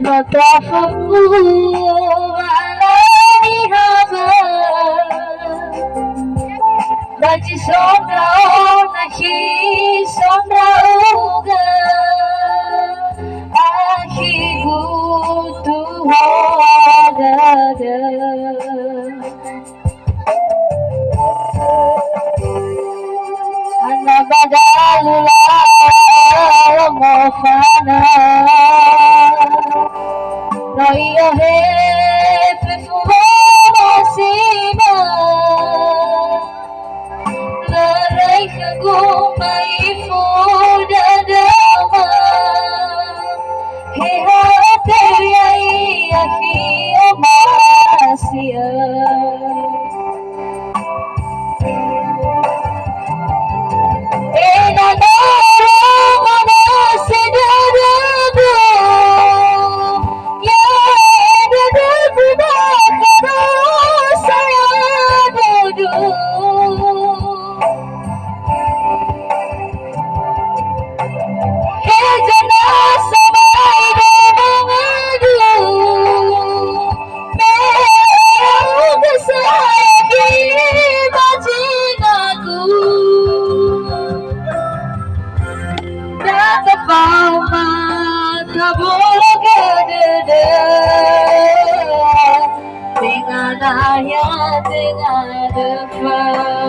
نتفقه على هذا Dati sombra nahi sombra uga ahi butu hadada Ana badalula mofana No io he perfumata sima Guma ifuda dama Hiha teriyai ahi omasia Ena nara mana sedadadu Ya dadaku bakara saya dadu Dengan ayat, dengan depan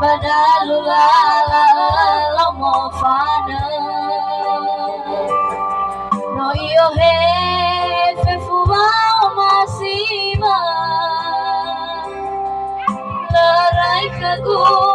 Badalula mofana No io he fefuwa masima Larai kagu